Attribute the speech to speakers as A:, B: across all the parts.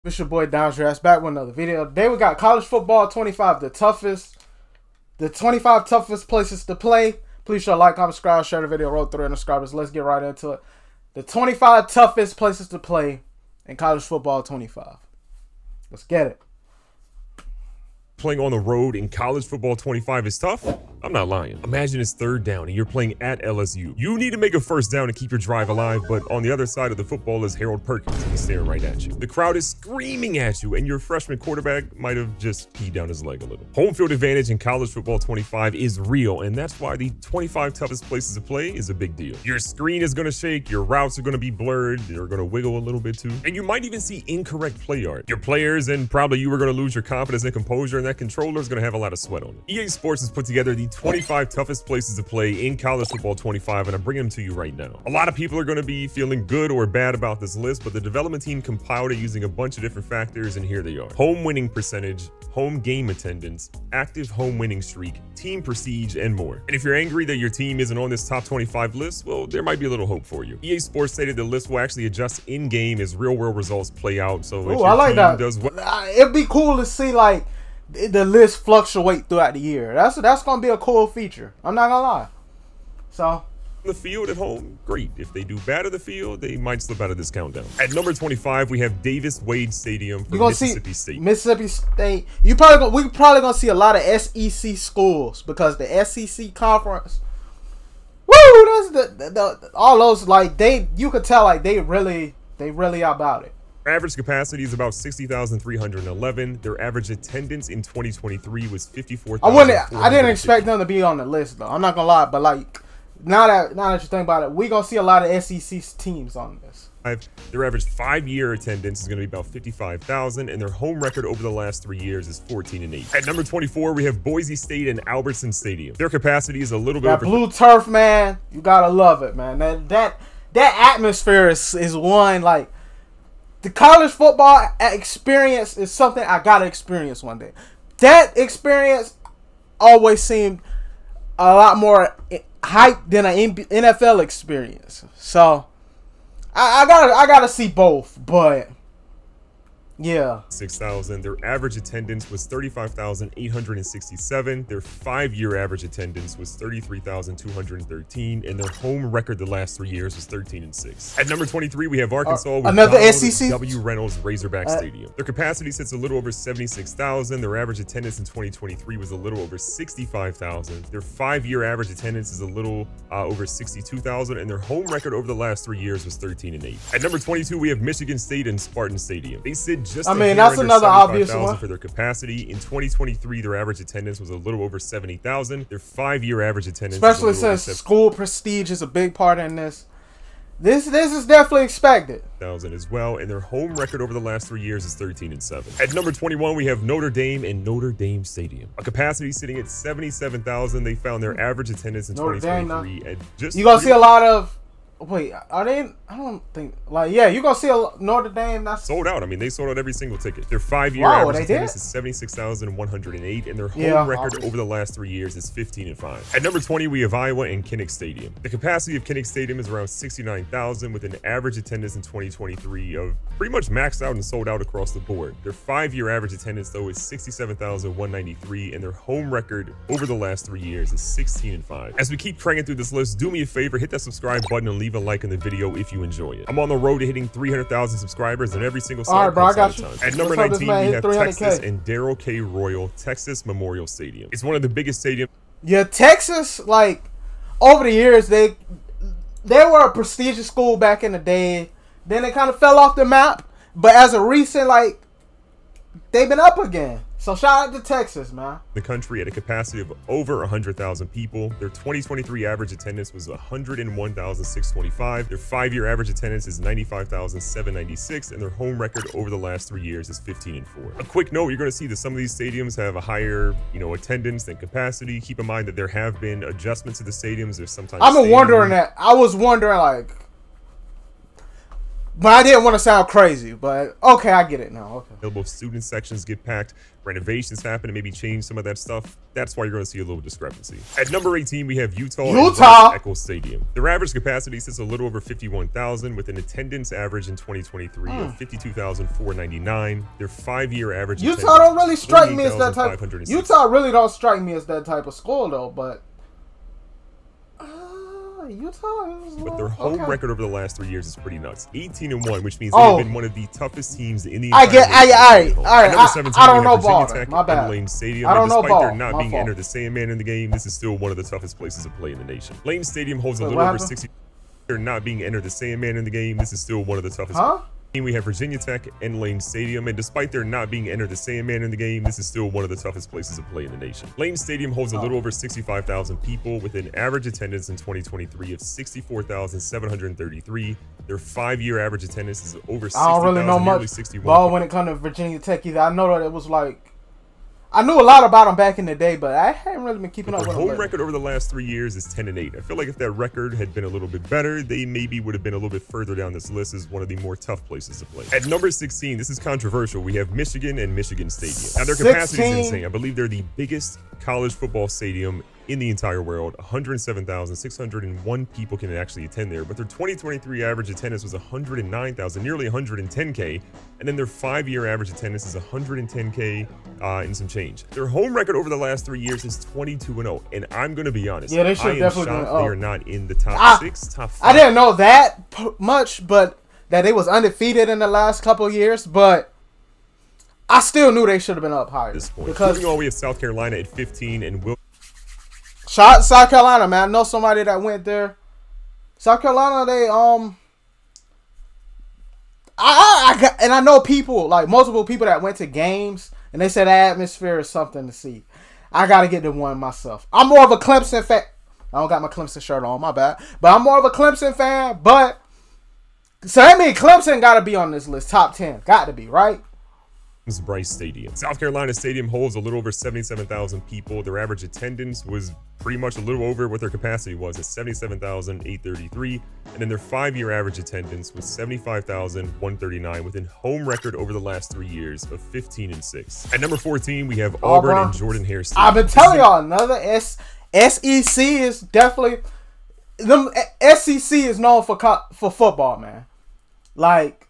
A: It's your boy Downdrafts back with another video. Today we got college football 25, the 25 toughest places to play. Please show like, comment, subscribe, share the video, roll through and subscribers. Let's get right into it. The 25 toughest places to play in college football 25. Let's get it.
B: Playing on the road in college football 25 is tough? I'm not lying. Imagine it's third down and you're playing at LSU. You need to make a first down to keep your drive alive, but on the other side of the football is Harold Perkins. He's staring right at you. The crowd is screaming at you, and your freshman quarterback might have just peed down his leg a little. Home field advantage in college football 25 is real, and that's why the 25 toughest places to play is a big deal. Your screen is going to shake, your routes are going to be blurred, they're going to wiggle a little bit too, and you might even see incorrect play art. Your players and probably you are going to lose your confidence and composure, and that controller is going to have a lot of sweat on it. EA Sports has put together the 25 toughest places to play in college football 25, and I'm bringing them to you right now. A lot of people are going to be feeling good or bad about this list, but the development team compiled it using a bunch of different factors, and here they are. Home winning percentage, home game attendance, active home winning streak, team prestige, and more. And if you're angry that your team isn't on this top 25 list, well, there might be a little hope for you. EA Sports stated the list will actually adjust in-game as real-world results play out, so if
A: I like that.
B: Does what
A: it'd be cool to see like the list fluctuate throughout the year. That's gonna be a cool feature. I'm not gonna lie. So
B: the field at home, great. If they do bad at the field, they might slip out of this countdown. At number 25, we have Davis Wade Stadium for Mississippi State.
A: Mississippi State. We probably gonna see a lot of SEC schools because the SEC conference. Woo! That's all those like you could tell like they really about it.
B: Average capacity is about 60,311. Their average attendance in 2023 was 54,000.
A: I didn't expect them to be on the list though. I'm not gonna lie, but like now that you think about it, we gonna see a lot of SEC teams on this.
B: Their average 5-year attendance is going to be about 55,000, and their home record over the last 3 years is 14-8. At number 24, we have Boise State and Albertson Stadium. Their capacity is a little bit
A: over. Blue turf, man, you gotta love it, man. That atmosphere is one like. The college football experience is something I gotta experience one day. That experience always seemed a lot more hype than an NFL experience. So I gotta see both, but yeah.
B: 6,000. Their average attendance was 35,867. Their 5-year average attendance was 33,213, and their home record the last 3 years was 13-6. At number 23, we have Arkansas with
A: another SEC
B: W. Reynolds Razorback Stadium. Their capacity sits a little over 76,000. Their average attendance in 2023 was a little over 65,000. Their 5-year average attendance is a little over 62,000, and their home record over the last 3 years was 13-8. At number 22, we have Michigan State and Spartan Stadium. They sit just
A: that's another obvious one
B: for their capacity. In 2023, their average attendance was a little over 70,000. Their 5-year average attendance,
A: especially since school prestige is a big part in this. This is definitely expected.
B: As well, and their home record over the last 3 years is 13-7. At number 21, we have Notre Dame and Notre Dame Stadium. A capacity sitting at 77,000. They found their average attendance in 2023 at just.
A: You gonna see a lot of. Wait, are they? I don't think. Like, yeah, you gonna see a Notre Dame that's
B: sold out. I mean, they sold out every single ticket. Their 5-year average attendance is 76,108, and their home record over the last 3 years is 15-5. At number 20, we have Iowa and Kinnick Stadium. The capacity of Kinnick Stadium is around 69,000, with an average attendance in 2023 of pretty much maxed out and sold out across the board. Their 5-year average attendance, though, is 67,193, and their home record over the last 3 years is 16-5. As we keep cranking through this list, do me a favor, hit that subscribe button and leave a like in the video if you enjoy it. I'm on the road to hitting 300,000 subscribers, and every single
A: slot comes out of time.
B: At number 19, we have Texas and Darrell K. Royal Texas Memorial Stadium. It's one of the biggest stadiums.
A: Yeah, Texas, like, over the years, they were a prestigious school back in the day. Then they kind of fell off the map. But as a recent, like, they've been up again. So shout out to Texas, man.
B: The country at a capacity of over 100,000 people. Their 2023 average attendance was 101,625. Their 5-year average attendance is 95,796, and their home record over the last 3 years is 15-4. A quick note: you're going to see that some of these stadiums have a higher, attendance than capacity. Keep in mind that there have been adjustments to the stadiums. There's sometimes
A: I was wondering like, But I didn't want to sound crazy. But okay, I get it now. Okay.
B: Available student sections get packed, renovations happen and maybe change some of that stuff. That's why you're going to see a little discrepancy. At number 18, we have Utah. Echo Stadium. Their average capacity sits a little over 51,000 with an attendance average in 2023 of 52,499. Their 5-year average.
A: Utah don't really strike me as that type. Utah really don't strike me as that type of school though, but. Utah is,
B: but their home record over the last 3 years is pretty nuts. 18-1, which means they've been one of the toughest teams in the entire league. All right. Number 17,
A: I don't know
B: Virginia
A: ball.
B: Tech
A: My bad.
B: and Lane Stadium.
A: I don't know
B: despite
A: ball.
B: There not being entered the Sandman in the game, this is still one of the toughest places to play in the nation. Lane Stadium holds a little over 60. They're not being entered the Sandman in the game. This is still one of the toughest. We have Virginia Tech and Lane Stadium, and despite there not being entered the Sandman in the game, this is still one of the toughest places to play in the nation. Lane Stadium holds a little over 65,000 people with an average attendance in 2023 of 64,733. Their 5-year average attendance is over 60,000.
A: I don't really know much ball when it comes to Virginia Tech either. I know that it was like, I knew a lot about them back in the day, but I hadn't really been keeping up with them.
B: Their home record over the last 3 years is 10-8. I feel like if that record had been a little bit better, they maybe would have been a little bit further down this list as one of the more tough places to play. At number 16, this is controversial. We have Michigan and Michigan Stadium. Now, their capacity is insane. I believe they're the biggest college football stadium in the entire world. 107,601 people can actually attend there, but their 2023 average attendance was 109,000, nearly 110K, and then their 5-year average attendance is 110K and some change. Their home record over the last 3 years is 22-0, and I'm going to be honest.
A: Yeah, they should definitely.
B: They are not in the top 6, top 5.
A: I didn't know that much, but that they was undefeated in the last couple of years, but I still knew they should have been up higher.
B: At this point,
A: because
B: moving on, we have South Carolina at 15 and
A: shout out South Carolina, man. I know somebody that went there. South Carolina, they I know people, like multiple people that went to games, and they said the atmosphere is something to see. I gotta get the one myself. I'm more of a Clemson fan. I don't got my Clemson shirt on, my bad. But I'm more of a Clemson fan. But so that means Clemson gotta be on this list, top 10. Got to be, right?
B: Bryce Stadium. South Carolina Stadium holds a little over 77,000 people. Their average attendance was pretty much a little over what their capacity was at 77,833. And then their 5-year average attendance was 75,139 with a home record over the last 3 years of 15-6. At number 14, we have Auburn and Jordan-Hare Stadium.
A: I've been telling y'all, another SEC is definitely, them SEC is known for football, man. Like,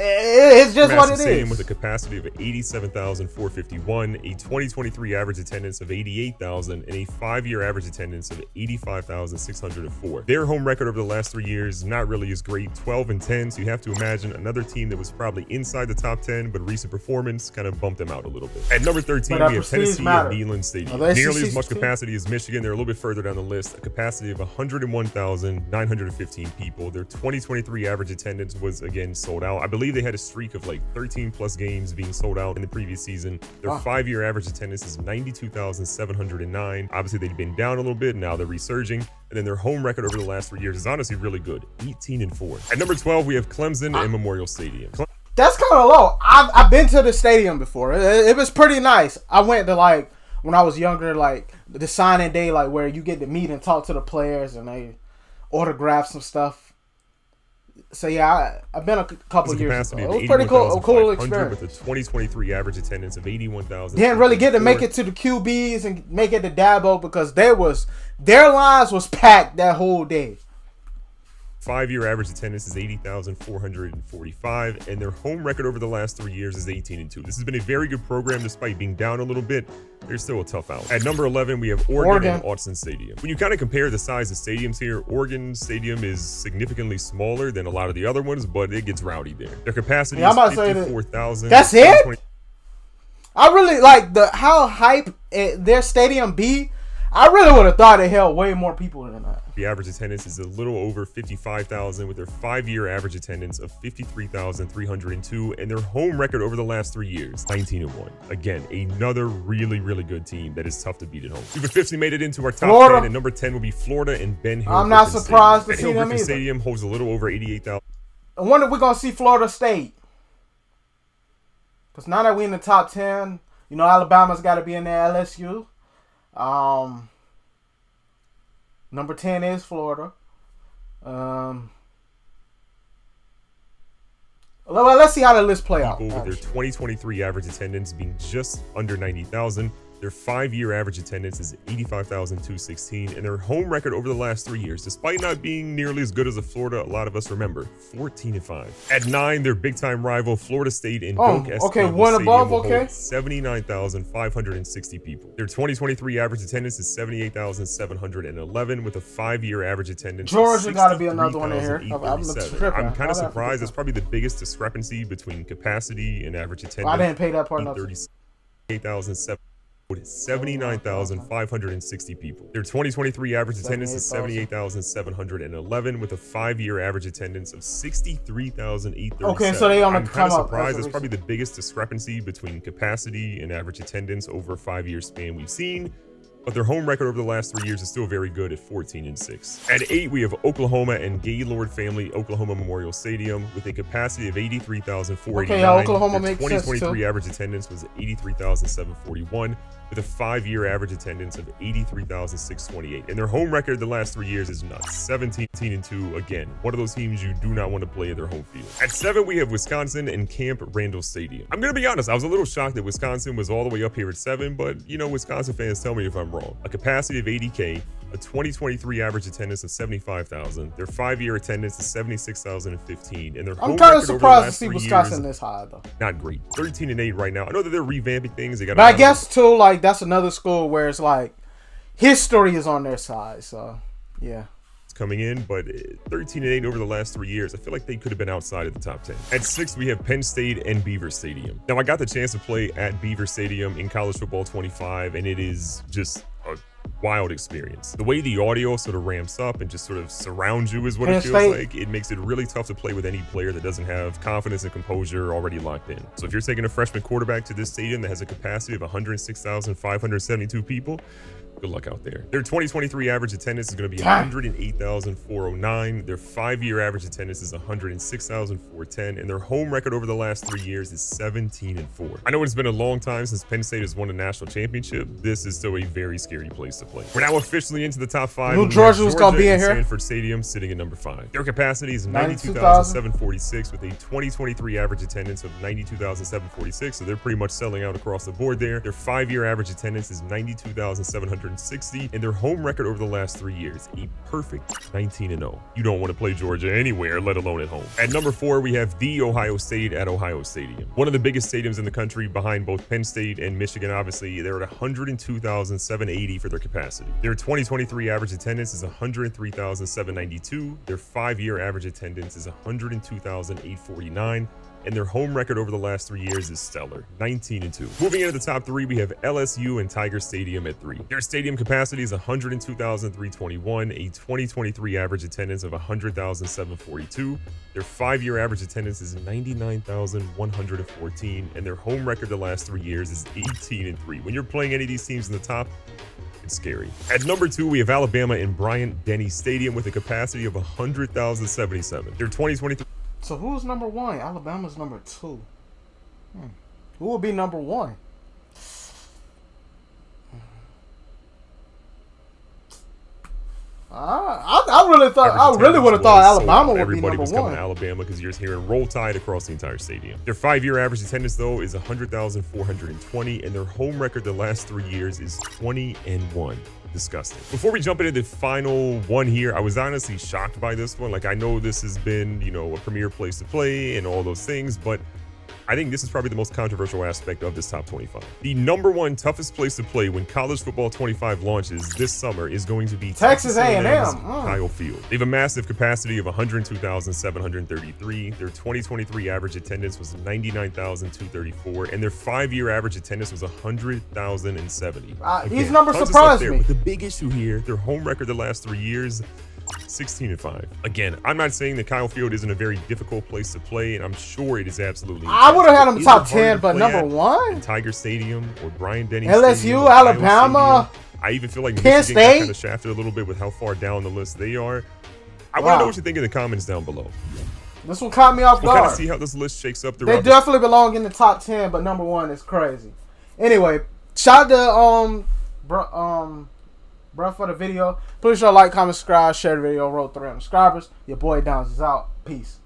A: it's just what it is.
B: With a capacity of 87,451, a 2023 average attendance of 88,000, and a 5-year average attendance of 85,604. Their home record over the last 3 years not really as great, 12-10. So you have to imagine another team that was probably inside the top 10, but recent performance kind of bumped them out a little bit. At number 13, we have Tennessee at Neyland Stadium. Nearly as much capacity as Michigan. They're a little bit further down the list. A capacity of 101,915 people. Their 2023 average attendance was again sold out. I believe they had a streak of like 13 plus games being sold out in the previous season. Their 5-year average attendance is 92,709. Obviously, they'd been down a little bit. Now they're resurging. And then their home record over the last 3 years is honestly really good, 18-4. At number 12, we have Clemson and Memorial Stadium.
A: That's kind of low. I've been to the stadium before. It was pretty nice. I went to, like, when I was younger, like the signing day, like where you get to meet and talk to the players and they autograph some stuff. So yeah, I've been a couple years ago. It was pretty cool, a cool experience.
B: With a 2023 average attendance of 81,000.
A: Didn't really get to make it to the QBs and make it to Dabo because their lines was packed that whole day.
B: 5-year average attendance is 80,445, and their home record over the last 3 years is 18-2. This has been a very good program despite being down a little bit. They're still a tough out. At number 11, we have Oregon and Autzen Stadium. When you kind of compare the size of stadiums here, Oregon Stadium is significantly smaller than a lot of the other ones, but it gets rowdy there. Their capacity is 54,000.
A: That's it? I really like how hype their stadium be. I really would have thought it held way more people than that.
B: The average attendance is a little over 55,000 with their 5-year average attendance of 53,302 and their home record over the last 3 years, 19-1. Again, another really, really good team that is tough to beat at home. We've officially made it into our top 10, and number 10 will be Florida and Ben Hill.
A: I'm not surprised to see them either.
B: Stadium holds a little over 88,000.
A: I wonder if we're going to see Florida State. Because now that we're in the top 10, you know, Alabama's got to be in there, LSU. Number 10 is Florida. Well, let's see how the list play out.
B: With their 2023 average attendance being just under 90,000. Their 5-year average attendance is 85,216, and their home record over the last 3 years, despite not being nearly as good as Florida, a lot of us remember, 14-5. At 9, their big-time rival, Florida State in Doak S.
A: Okay,
B: Campbell
A: one
B: Stadium
A: above,
B: will
A: okay.
B: hold 79,560 people. Their 2023 average attendance is 78,711, with a 5-year average attendance.
A: Georgia got to be another one in here.
B: I'm kind of surprised. That's probably the biggest discrepancy between capacity and average attendance.
A: I didn't pay that part.
B: 38,700. 79,560 people. Their 2023 average attendance is 78,711, with a 5-year average attendance of 63,837.
A: Okay, so they on the come up.
B: I'm kind of surprised. That's probably the biggest discrepancy between capacity and average attendance over a 5-year span we've seen. But their home record over the last 3 years is still very good at 14-6. At 8, we have Oklahoma and Gaylord Family Oklahoma Memorial Stadium with a capacity of 83,489.
A: Okay, Oklahoma makes sense too.
B: 2023 average attendance was 83,741 with a 5-year average attendance of 83,628. And their home record the last 3 years is nuts. 17-2 again. One of those teams you do not want to play at their home field. At 7, we have Wisconsin and Camp Randall Stadium. I'm going to be honest, I was a little shocked that Wisconsin was all the way up here at 7, but you know, Wisconsin fans, tell me if I'm wrong. A capacity of 80K, a 2023 average attendance of 75,000. Their 5-year attendance is 76,015, and their home
A: I'm kind of
B: record
A: surprised to see
B: over the last 3
A: Wisconsin
B: years,
A: this high though.
B: not great. 13-8 right now. I know that they're revamping things. They got.
A: But I guess too, like that's another school where it's like history is on their side. So yeah.
B: Coming in, but 13-8 over the last 3 years. I feel like they could have been outside of the top 10. At 6, we have Penn State and Beaver Stadium. Now, I got the chance to play at Beaver Stadium in College Football 25, and it is just a wild experience. The way the audio sort of ramps up and just sort of surrounds you is what it feels like. It makes it really tough to play with any player that doesn't have confidence and composure already locked in. So if you're taking a freshman quarterback to this stadium that has a capacity of 106,572 people, good luck out there. Their 2023 average attendance is going to be 108,409. Their 5-year average attendance is 106,410, and their home record over the last 3 years is 17-4. I know it's been a long time since Penn State has won a national championship. This is still a very scary place to play. We're now officially into the top 5.
A: New Georgia was going to be in here.
B: Sanford Stadium sitting at number 5. Their capacity is 92,746 with a 2023 average attendance of 92,746. So they're pretty much selling out across the board there. Their 5-year average attendance is 92,760, and their home record over the last 3 years, a perfect 19-0. You don't want to play Georgia anywhere, let alone at home. At number 4, we have the Ohio State at Ohio Stadium. One of the biggest stadiums in the country behind both Penn State and Michigan, obviously. They're at 102,780 for their capacity. Their 2023 average attendance is 103,792. Their 5-year average attendance is 102,849. And their home record over the last 3 years is stellar, 19-2. Moving into the top 3, we have LSU and Tiger Stadium at 3. Their stadium capacity is 102,321, a 2023 average attendance of 100,742. Their 5-year average attendance is 99,114, and their home record the last 3 years is 18-3. When you're playing any of these teams in the top, it's scary. At number 2, we have Alabama in Bryant-Denny Stadium with a capacity of 100,077. Their 2023
A: So who's number 1? Alabama's number 2. Who will be number 1? I really thought. I really would have thought Alabama would be number 1.
B: Everybody was coming to Alabama because you're hearing Roll Tide across the entire stadium. Their 5-year average attendance though is 100,420, and their home record the last 3 years is 20-1. Disgusting. Before we jump into the final one here, I was honestly shocked by this one. Like, I know this has been, you know, a premier place to play and all those things, but I think this is probably the most controversial aspect of this top 25. The number 1 toughest place to play when College Football 25 launches this summer is going to be
A: Texas A&M.
B: Kyle Field. They have a massive capacity of 102,733. Their 2023 average attendance was 99,234, and their 5-year average attendance was 100,070.
A: These numbers surprised me.
B: But the big issue here, their home record the last 3 years, 16-5. Again, I'm not saying that Kyle Field isn't a very difficult place to play, and I'm sure it is absolutely.
A: I would have had them top 10, but number 1?
B: Tiger Stadium or Bryant-Denny
A: LSU,
B: Stadium,
A: Alabama.
B: I even feel like
A: Penn
B: Michigan
A: State
B: got kind of shafted a little bit with how far down the list they are. I want to know what you think in the comments down below.
A: This one caught me off guard.
B: We'll kind of see how this list shakes up throughout.
A: They definitely belong in the top 10, but number 1 is crazy. Anyway, shout out to bro for the video. Please sure to like, comment, subscribe, share the video. Roll 300 subscribers. Your boy Downs is out. Peace.